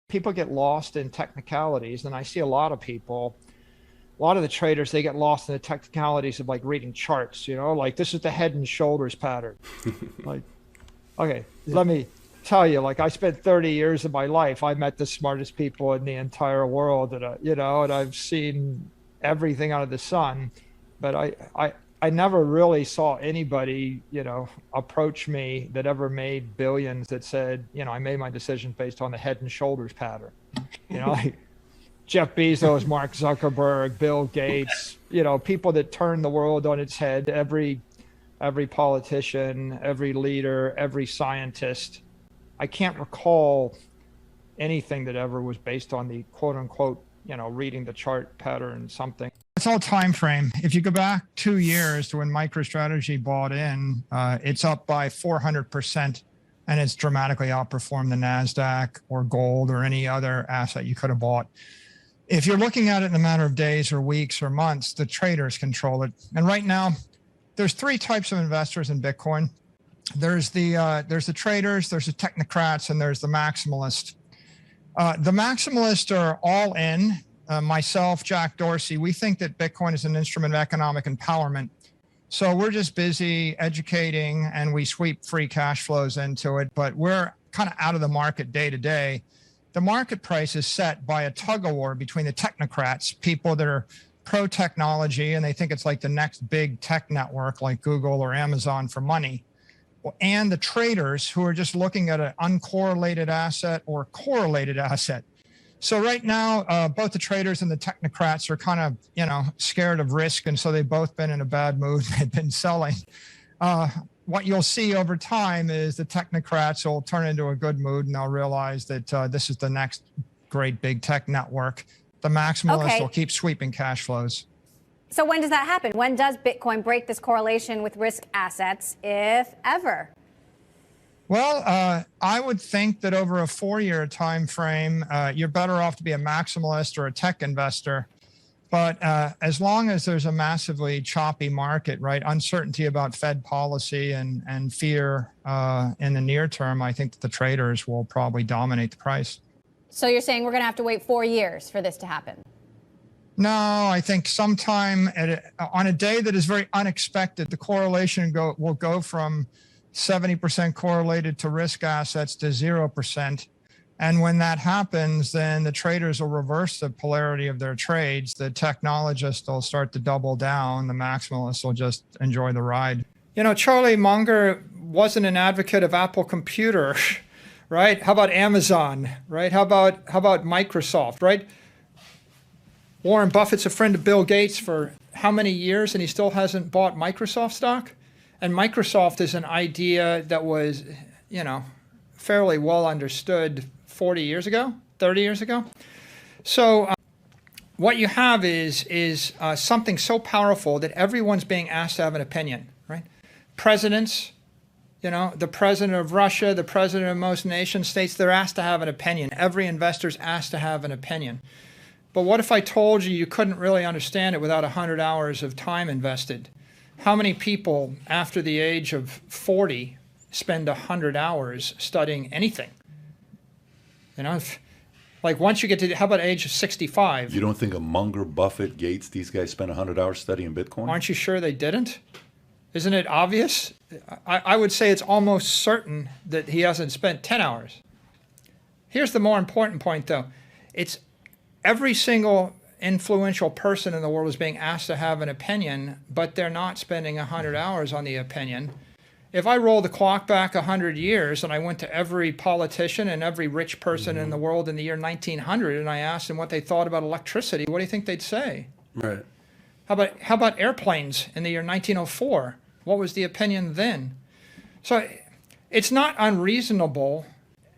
people get lost in technicalities, and I see a lot of people, a lot of the traders, they get lost in the technicalities of like reading charts, like this is the head and shoulders pattern. Like, okay, let me tell you, like I spent 30 years of my life, I met the smartest people in the entire world, and and I've seen everything under the sun, but I never really saw anybody, approach me that ever made billions that said, I made my decisions based on the head and shoulders pattern. Like Jeff Bezos, Mark Zuckerberg, Bill Gates, people that turn the world on its head, every politician, every leader, every scientist. I can't recall anything that ever was based on the quote unquote, reading the chart pattern something. It's all time frame. If you go back 2 years to when Microstrategy bought in, it's up by 400%, and it's dramatically outperformed the NASDAQ or gold or any other asset you could have bought. If you're looking at it in a matter of days or weeks or months, the traders control it. And right now, there's 3 types of investors in Bitcoin. There's the traders, there's the technocrats, and there's the maximalists. The maximalists are all in. Myself, Jack Dorsey, we think that Bitcoin is an instrument of economic empowerment. So we're just busy educating, and we sweep free cash flows into it, but we're kind of out of the market day to day. The market price is set by a tug of war between the technocrats, people that are pro-technology, and they think it's like the next big tech network like Google or Amazon for money, and the traders who are just looking at an uncorrelated asset or correlated asset. So right now, both the traders and the technocrats are kind of, scared of risk. And so they've both been in a bad mood. They've been selling. What you'll see over time is the technocrats will turn into a good mood, and they'll realize that this is the next great big tech network. The maximalists will keep sweeping cash flows. So when does that happen? When does Bitcoin break this correlation with risk assets, if ever? Well, I would think that over a 4-year time frame, you're better off to be a maximalist or a tech investor. But as long as there's a massively choppy market, right, uncertainty about Fed policy and fear in the near term, I think that the traders will probably dominate the price. So you're saying we're going to have to wait 4 years for this to happen? No, I think sometime on a day that is very unexpected, the correlation will go from 70% correlated to risk assets to 0%. And when that happens, then the traders will reverse the polarity of their trades. The technologists will start to double down. The maximalists will just enjoy the ride. Charlie Munger wasn't an advocate of Apple Computer, right? How about Amazon, right? How about Microsoft, right? Warren Buffett's a friend of Bill Gates for how many years, and he still hasn't bought Microsoft stock? And Microsoft is an idea that was, fairly well understood 40 years ago, 30 years ago. So what you have is something so powerful that everyone's being asked to have an opinion, right? Presidents, the president of Russia, the president of most nation states, they're asked to have an opinion. Every investor's asked to have an opinion. But what if I told you couldn't really understand it without 100 hours of time invested? How many people after the age of 40 spend 100 hours studying anything? Like once you get to, how about age of 65? You don't think of Munger, Buffett, Gates, these guys spent 100 hours studying Bitcoin? Aren't you sure they didn't? Isn't it obvious? I would say it's almost certain that he hasn't spent 10 hours. Here's the more important point, though. It's every single influential person in the world is being asked to have an opinion, but they're not spending 100 hours on the opinion. If I roll the clock back 100 years and I went to every politician and every rich person in the world in the year 1900 and I asked them what they thought about electricity, what do you think they'd say? Right. How about airplanes in the year 1904? What was the opinion then? So it's not unreasonable.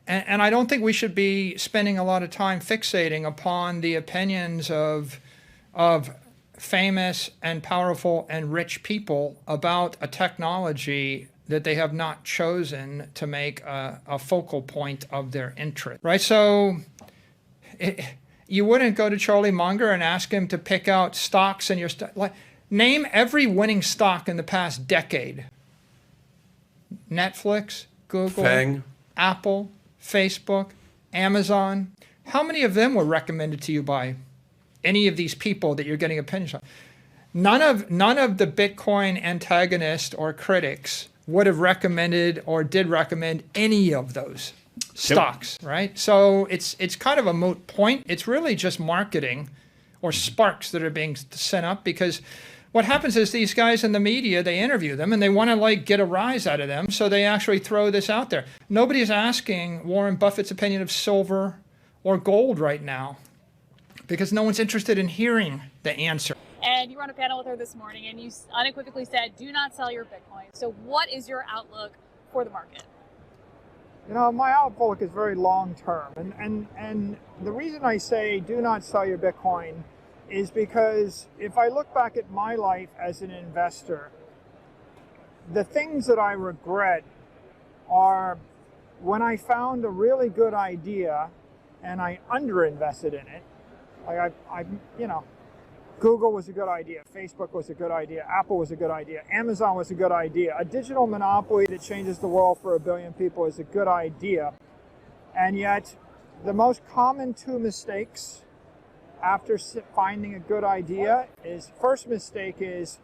And I don't think we should be spending a lot of time fixating upon the opinions of famous and powerful and rich people about a technology that they have not chosen to make a focal point of their interest, right? So you wouldn't go to Charlie Munger and ask him to pick out stocks in your name every winning stock in the past decade. Netflix, Google, Fang. Apple, Facebook, Amazon. How many of them were recommended to you by any of these people that you're getting opinions on? None of the Bitcoin antagonists or critics would have recommended or did recommend any of those stocks, right? So it's kind of a moot point. It's really just marketing or sparks that are being sent up, because what happens is these guys in the media, they interview them and they want to like get a rise out of them. So they actually throw this out there. Nobody's asking Warren Buffett's opinion of silver or gold right now, because no one's interested in hearing the answer. And you were on a panel with her this morning and you unequivocally said, do not sell your Bitcoin. So what is your outlook for the market? You know, my outlook is very long term. And the reason I say do not sell your Bitcoin is because if I look back at my life as an investor, the things that I regret are when I found a really good idea and I underinvested in it. Like Google was a good idea, Facebook was a good idea, Apple was a good idea, Amazon was a good idea. A digital monopoly that changes the world for 1 billion people is a good idea. And yet, the most common two mistakes after finding a good idea is, first mistake is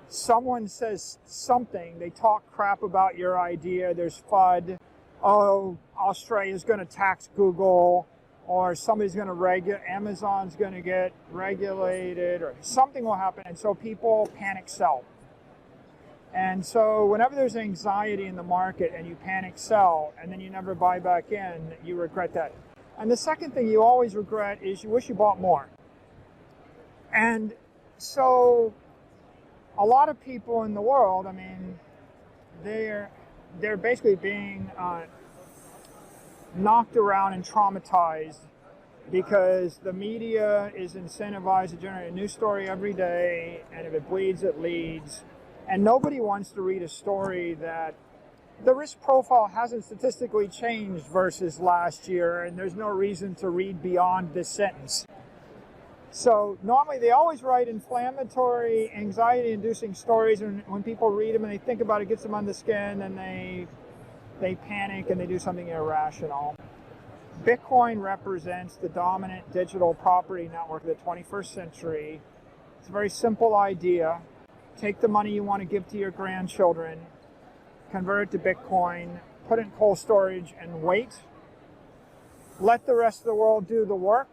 someone says something, they talk crap about your idea, there's FUD, oh, Australia's going to tax Google, or somebody's going to Amazon's going to get regulated, or something will happen, and so people panic sell. And so whenever there's anxiety in the market and you panic sell and then you never buy back in, you regret that. And the second thing you always regret is you wish you bought more. And so a lot of people in the world, I mean, they're basically being knocked around and traumatized because the media is incentivized to generate a new story every day, and if it bleeds, it leads. And nobody wants to read a story that the risk profile hasn't statistically changed versus last year, and there's no reason to read beyond this sentence. So normally they always write inflammatory, anxiety-inducing stories, and when people read them and they think about it, it gets them on the skin, and they panic and they do something irrational. Bitcoin represents the dominant digital property network of the 21st century. It's a very simple idea. Take the money you want to give to your grandchildren, convert it to Bitcoin, put it in cold storage, and wait. Let the rest of the world do the work,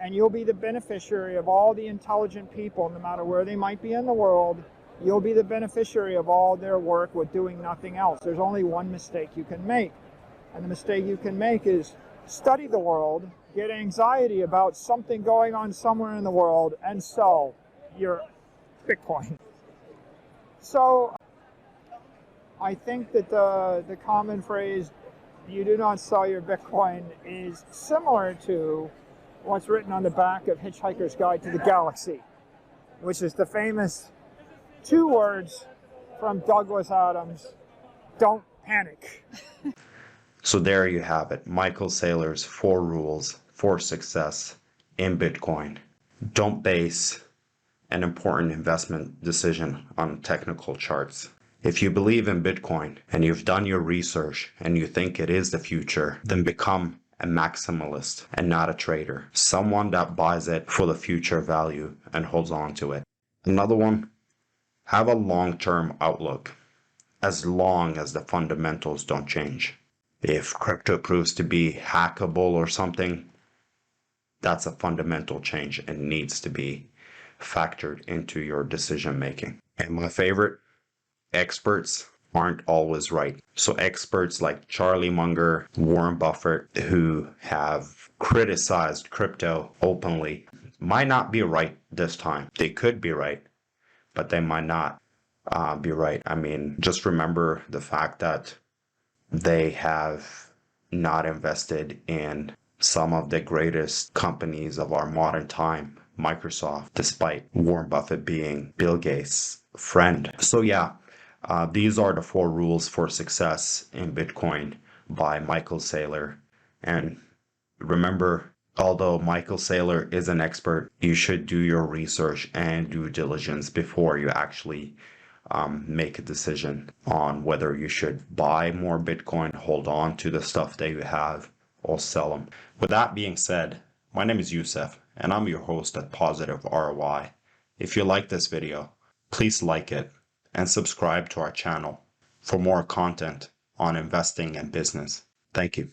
and you'll be the beneficiary of all the intelligent people, no matter where they might be in the world. You'll be the beneficiary of all their work with doing nothing else. There's only one mistake you can make. And the mistake you can make is study the world, get anxiety about something going on somewhere in the world, and sell your Bitcoin. So I think that the common phrase, you do not sell your Bitcoin, is similar to what's written on the back of Hitchhiker's Guide to the Galaxy, which is the famous 2 words from Douglas Adams: don't panic. So there you have it, Michael Saylor's 4 rules for success in Bitcoin. Don't base an important investment decision on technical charts. If you believe in Bitcoin and you've done your research and you think it is the future, then become a maximalist and not a trader. Someone that buys it for the future value and holds on to it. Another one, have a long-term outlook, as long as the fundamentals don't change. If crypto proves to be hackable or something, that's a fundamental change and needs to be factored into your decision making. And my favorite, experts aren't always right. So experts like Charlie Munger, Warren Buffett, who have criticized crypto openly, might not be right this time. They could be right, but they might not be right. I mean, just remember the fact that they have not invested in some of the greatest companies of our modern time, Microsoft, despite Warren Buffett being Bill Gates' friend. So yeah, these are the 4 rules for success in Bitcoin by Michael Saylor. And remember, although Michael Saylor is an expert, you should do your research and due diligence before you actually make a decision on whether you should buy more Bitcoin, hold on to the stuff that you have, or sell them. With that being said, my name is Youssef, and I'm your host at Positive ROI. If you like this video, please like it and subscribe to our channel for more content on investing and business. Thank you.